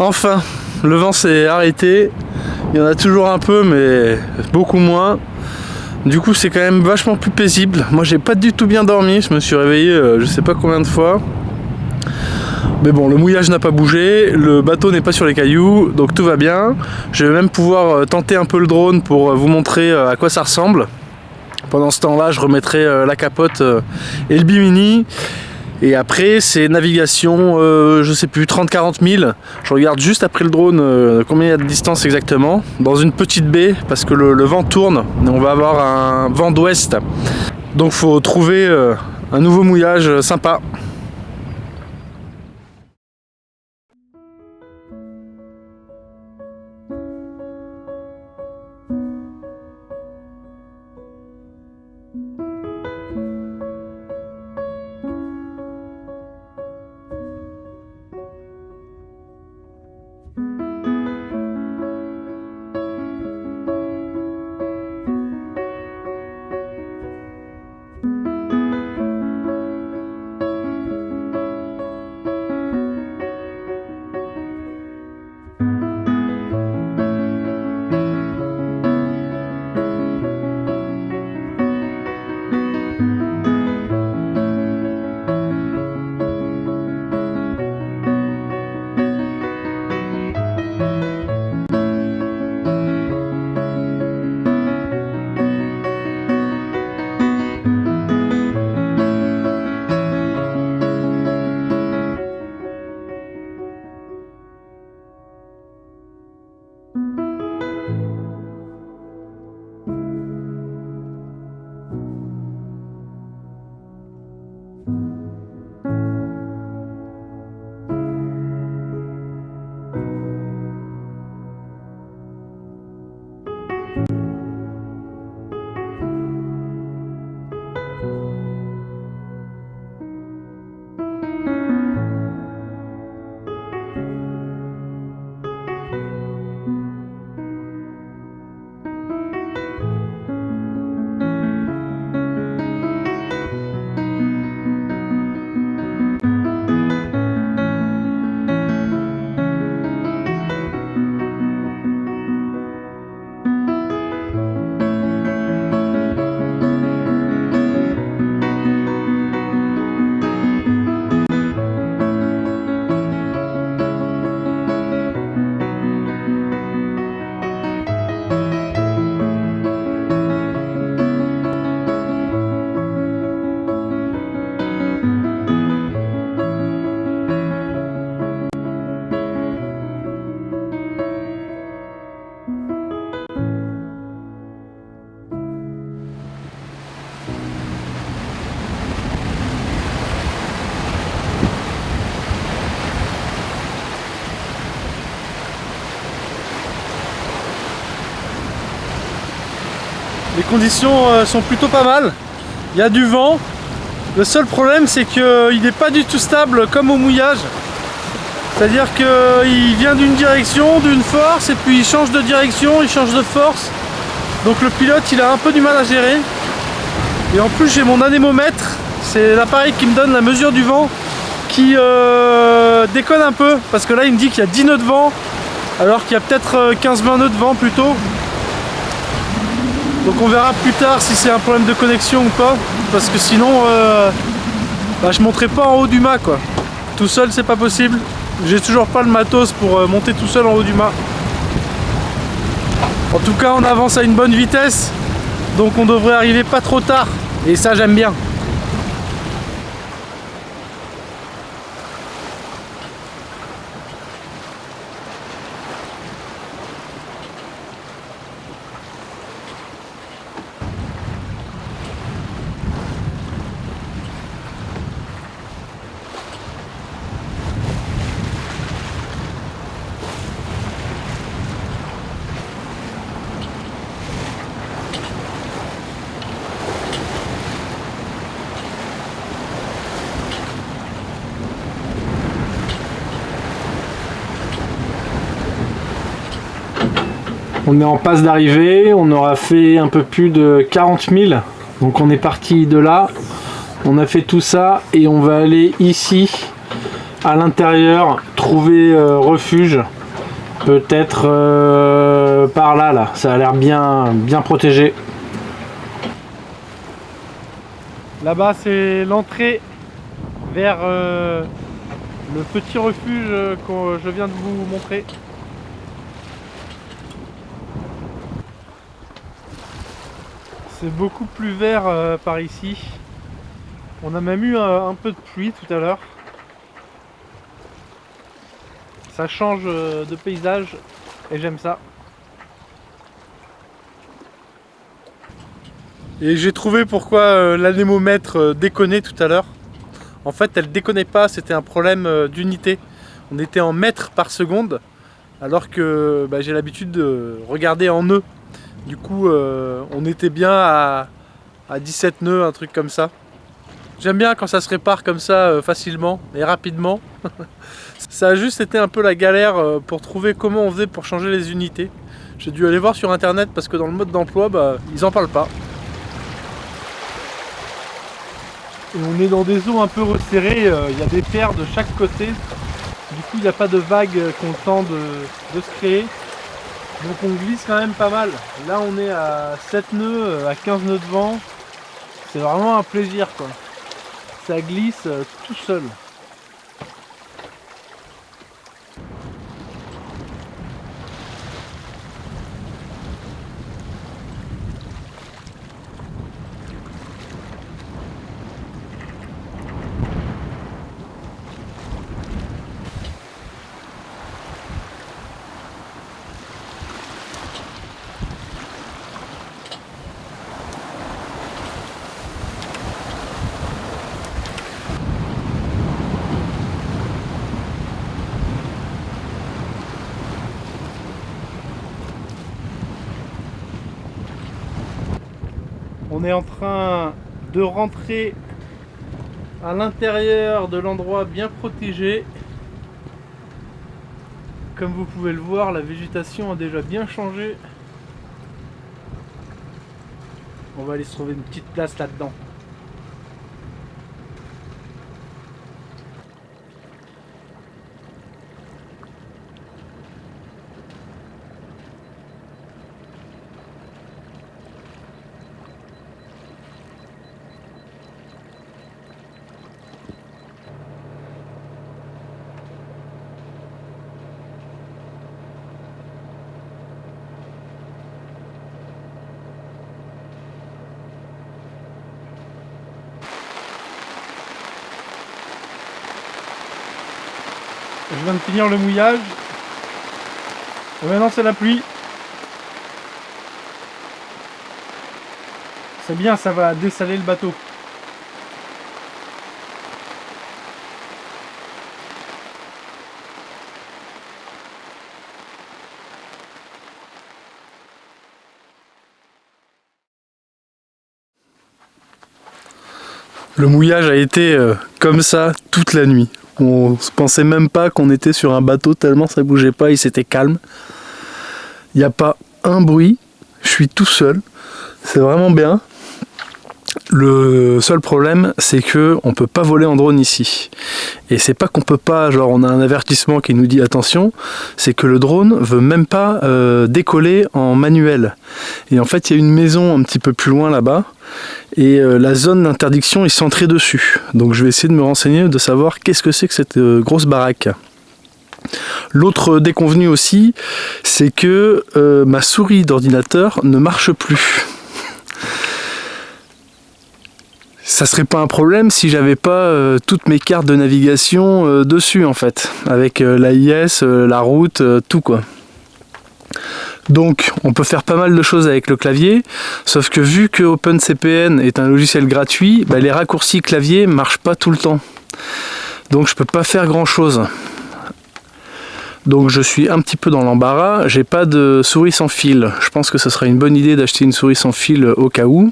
Enfin, le vent s'est arrêté. Il y en a toujours un peu, mais beaucoup moins. Du coup, c'est quand même vachement plus paisible. Moi, j'ai pas du tout bien dormi. Je me suis réveillé je sais pas combien de fois. Mais bon, le mouillage n'a pas bougé. Le bateau n'est pas sur les cailloux, donc tout va bien. Je vais même pouvoir tenter un peu le drone pour vous montrer à quoi ça ressemble. Pendant ce temps-là, je remettrai la capote et le bimini. Et après, c'est navigation, je sais plus, 30-40 000. Je regarde juste après le drone combien il y a de distance exactement. Dans une petite baie, parce que le vent tourne. Et on va avoir un vent d'ouest. Donc, faut trouver un nouveau mouillage sympa. Les conditions sont plutôt pas mal. Il y a du vent. Le seul problème, c'est qu'il n'est pas du tout stable comme au mouillage. C'est-à-dire qu'il vient d'une direction, d'une force, et puis il change de direction, il change de force. Donc le pilote, il a un peu du mal à gérer. Et en plus, j'ai mon anémomètre. C'est l'appareil qui me donne la mesure du vent qui déconne un peu. Parce que là, il me dit qu'il y a 10 nœuds de vent, alors qu'il y a peut-être 15-20 nœuds de vent plutôt. Donc on verra plus tard si c'est un problème de connexion ou pas, parce que sinon je monterai pas en haut du mât quoi. Tout seul c'est pas possible. J'ai toujours pas le matos pour monter tout seul en haut du mât. En tout cas on avance à une bonne vitesse, donc on devrait arriver pas trop tard, et ça j'aime bien. On est en passe d'arrivée, on aura fait un peu plus de 40 000. Donc on est parti de là, on a fait tout ça et on va aller ici à l'intérieur, trouver refuge. Peut-être par là, ça a l'air bien protégé. Là-bas, c'est l'entrée vers le petit refuge que je viens de vous montrer. C'est beaucoup plus vert par ici. On a même eu un peu de pluie tout à l'heure. Ça change de paysage et j'aime ça. Et j'ai trouvé pourquoi l'anémomètre déconnait tout à l'heure. En fait, elle déconnait pas, c'était un problème d'unité. On était en mètres par seconde, alors que j'ai l'habitude de regarder en nœuds. Du coup, on était bien à 17 nœuds, un truc comme ça. J'aime bien quand ça se répare comme ça facilement et rapidement. Ça a juste été un peu la galère pour trouver comment on faisait pour changer les unités. J'ai dû aller voir sur internet parce que dans le mode d'emploi, ils en parlent pas. Et on est dans des eaux un peu resserrées, il y a des pierres de chaque côté. Du coup, il n'y a pas de vagues qui ont le temps de se créer. Donc on glisse quand même pas mal. Là, on est à 7 nœuds, à 15 nœuds de vent. C'est vraiment un plaisir, quoi. Ça glisse tout seul. On est en train de rentrer à l'intérieur de l'endroit bien protégé. Comme vous pouvez le voir, la végétation a déjà bien changé. On va aller se trouver une petite place là-dedans. Je viens de finir le mouillage. Et maintenant c'est la pluie. C'est bien, ça va dessaler le bateau. Le mouillage a été comme ça toute la nuit. On se pensait même pas qu'on était sur un bateau tellement ça bougeait pas, il s'était calme. Il n'y a pas un bruit, je suis tout seul, c'est vraiment bien. Le seul problème, c'est que on peut pas voler en drone ici. Et c'est pas qu'on peut pas, genre on a un avertissement qui nous dit attention, c'est que le drone veut même pas décoller en manuel. Et en fait, il y a une maison un petit peu plus loin là-bas, et la zone d'interdiction est centrée dessus. Donc je vais essayer de me renseigner, de savoir qu'est-ce que c'est que cette grosse baraque. L'autre déconvenu aussi, c'est que ma souris d'ordinateur ne marche plus. Ça serait pas un problème si j'avais pas toutes mes cartes de navigation dessus en fait, avec l'AIS, la route, tout quoi. Donc on peut faire pas mal de choses avec le clavier, sauf que vu que OpenCPN est un logiciel gratuit, les raccourcis clavier marchent pas tout le temps. Donc je peux pas faire grand chose. Donc je suis un petit peu dans l'embarras, j'ai pas de souris sans fil. Je pense que ce serait une bonne idée d'acheter une souris sans fil au cas où.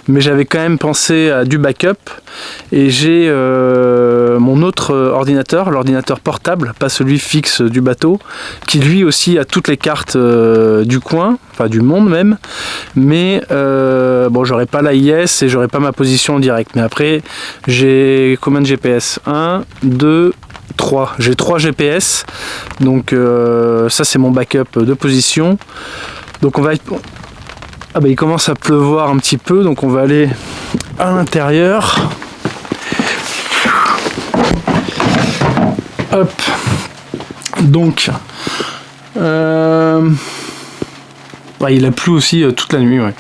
Mais j'avais quand même pensé à du backup. Et j'ai mon autre ordinateur, l'ordinateur portable, pas celui fixe du bateau, qui lui aussi a toutes les cartes du coin, enfin du monde même. Mais bon, j'aurai pas l'AIS et j'aurai pas ma position en direct. Mais après, j'ai combien de GPS? 1, 2... J'ai 3 GPS. Donc ça c'est mon backup de position. Donc on va être... Ah bah il commence à pleuvoir un petit peu, donc on va aller à l'intérieur. Hop. Donc ouais, il a plu aussi toute la nuit, ouais.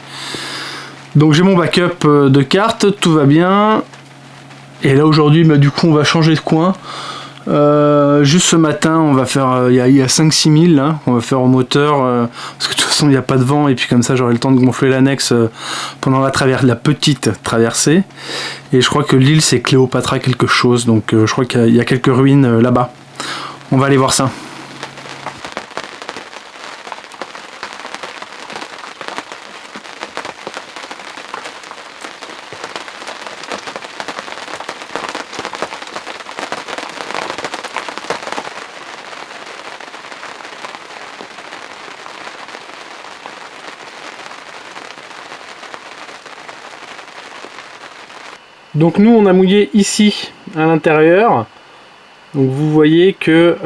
Donc j'ai mon backup de carte, tout va bien. Et là aujourd'hui, bah, du coup on va changer de coin. Juste ce matin on va faire, il y a 5-6 000 là, on va faire au moteur, parce que de toute façon il n'y a pas de vent, et puis comme ça j'aurai le temps de gonfler l'annexe pendant la petite traversée. Et je crois que l'île c'est Cléopatra quelque chose, donc je crois qu'il y a quelques ruines là-bas. On va aller voir ça. Donc nous on a mouillé ici à l'intérieur. Donc vous voyez que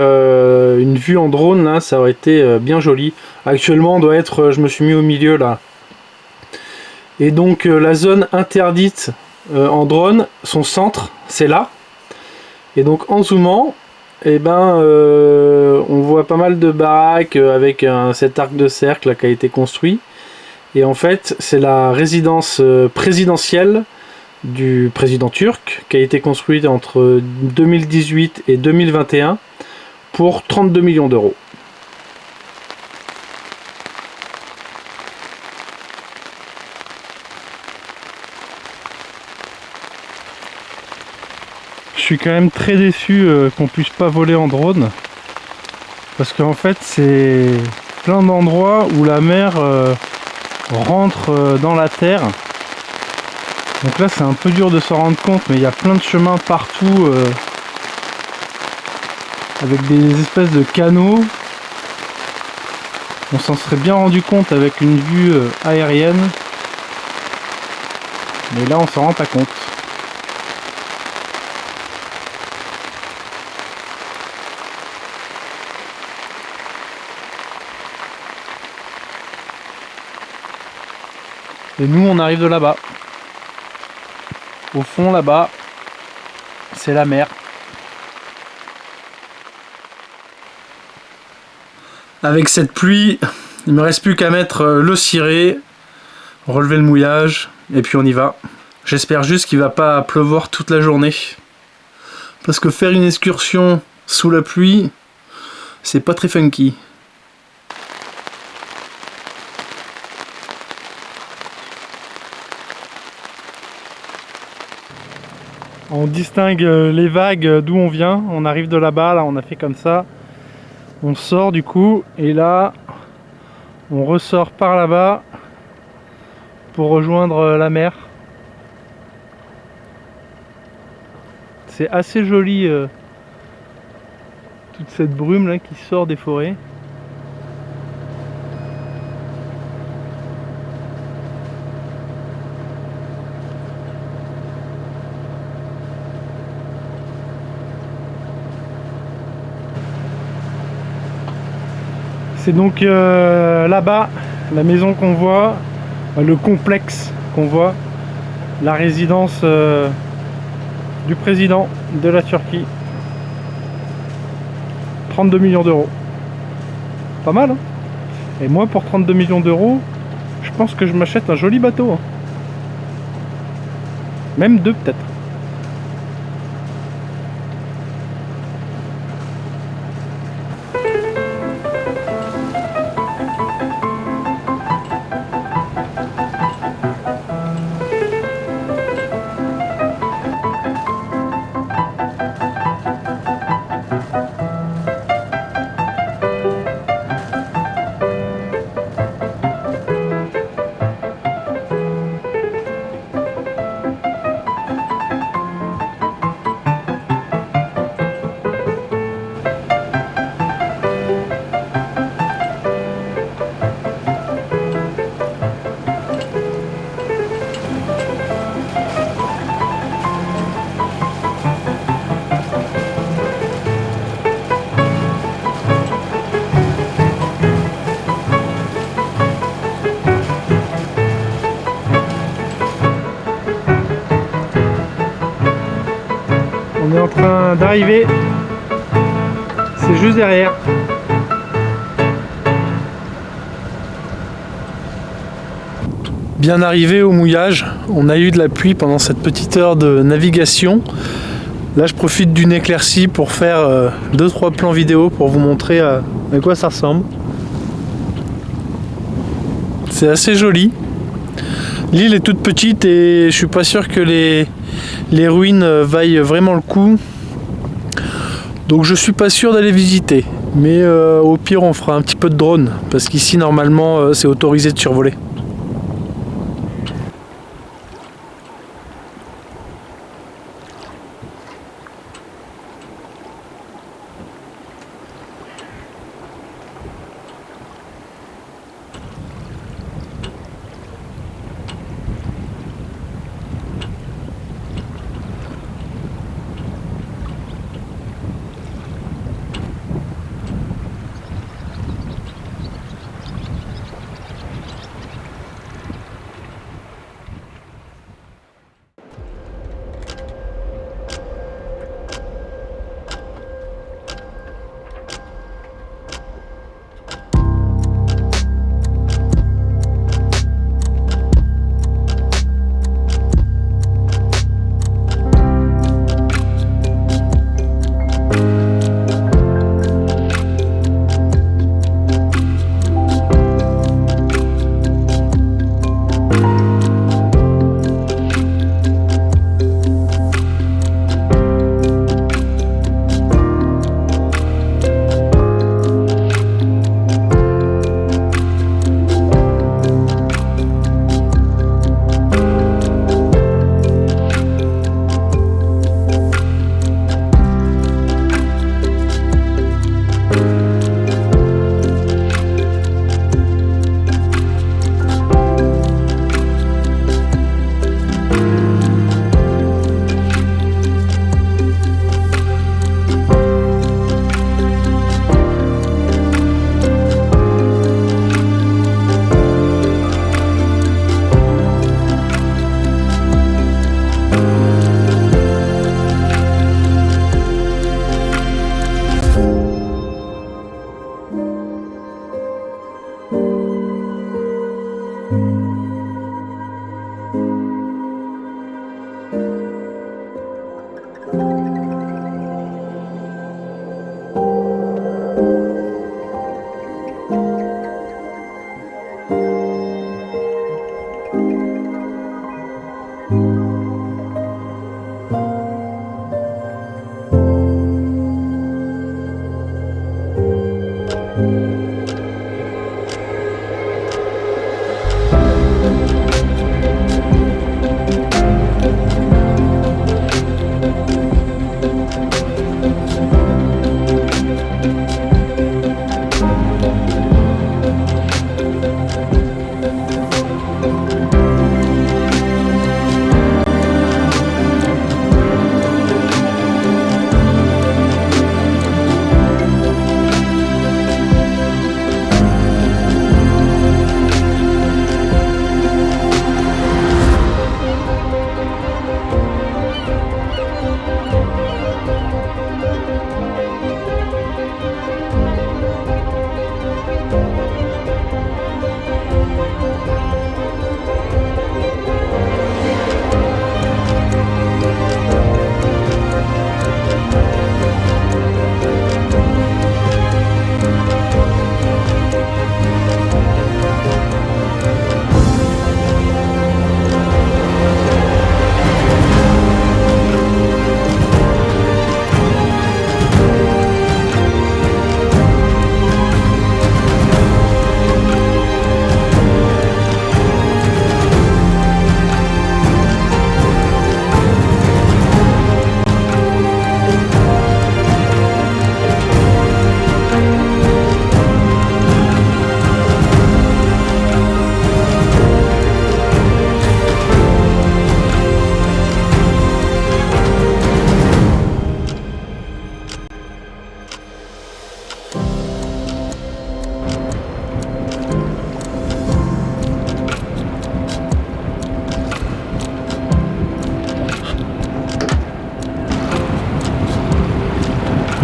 une vue en drone là, ça aurait été bien joli. Actuellement on doit être, je me suis mis au milieu là. Et donc la zone interdite en drone, son centre, c'est là. Et donc en zoomant, eh ben, on voit pas mal de baraques avec cet arc de cercle là, qui a été construit. Et en fait c'est la résidence présidentielle du président turc qui a été construite entre 2018 et 2021 pour 32 millions d'euros. Je suis quand même très déçu qu'on puisse pas voler en drone, parce qu'en fait c'est plein d'endroits où la mer rentre dans la terre. Donc là c'est un peu dur de s'en rendre compte, mais il y a plein de chemins partout avec des espèces de canaux. On s'en serait bien rendu compte avec une vue aérienne, mais là on s'en rend pas compte. Et nous on arrive de là-bas. Au fond là-bas, c'est la mer. Avec cette pluie, il me reste plus qu'à mettre le ciré, relever le mouillage, et puis on y va. J'espère juste qu'il va pas pleuvoir toute la journée. Parce que faire une excursion sous la pluie, c'est pas très funky. On distingue les vagues d'où on vient. On arrive de là-bas, là on a fait comme ça. On sort du coup, et là on ressort par là-bas pour rejoindre la mer. C'est assez joli toute cette brume là qui sort des forêts. C'est donc là-bas, la maison qu'on voit, le complexe qu'on voit, la résidence du président de la Turquie. 32 millions d'euros. Pas mal, hein? Et moi, pour 32 millions d'euros, je pense que je m'achète un joli bateau, hein. Même deux peut-être. On est en train d'arriver. C'est juste derrière. Bien arrivé au mouillage. On a eu de la pluie pendant cette petite heure de navigation. Là, je profite d'une éclaircie pour faire 2-3 plans vidéo pour vous montrer à quoi ça ressemble. C'est assez joli. L'île est toute petite et je suis pas sûr que les ruines vaillent vraiment le coup. Donc je suis pas sûr d'aller visiter. Mais au pire on fera un petit peu de drone. Parce qu'ici normalement c'est autorisé de survoler.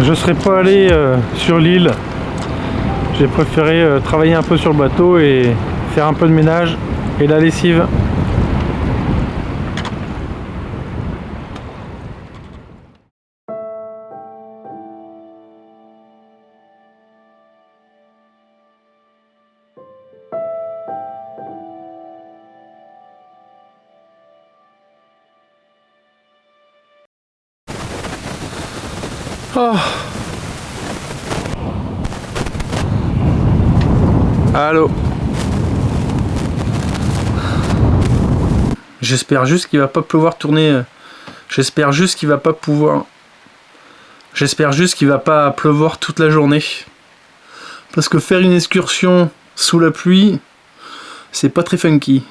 je serais pas allé sur l'île. J'ai préféré travailler un peu sur le bateau et faire un peu de ménage et la lessive. Oh. Allô. J'espère juste qu'il va pas pouvoir tourner. J'espère juste qu'il va pas pouvoir. J'espère juste qu'il va pas pleuvoir toute la journée. Parce que faire une excursion sous la pluie, c'est pas très funky.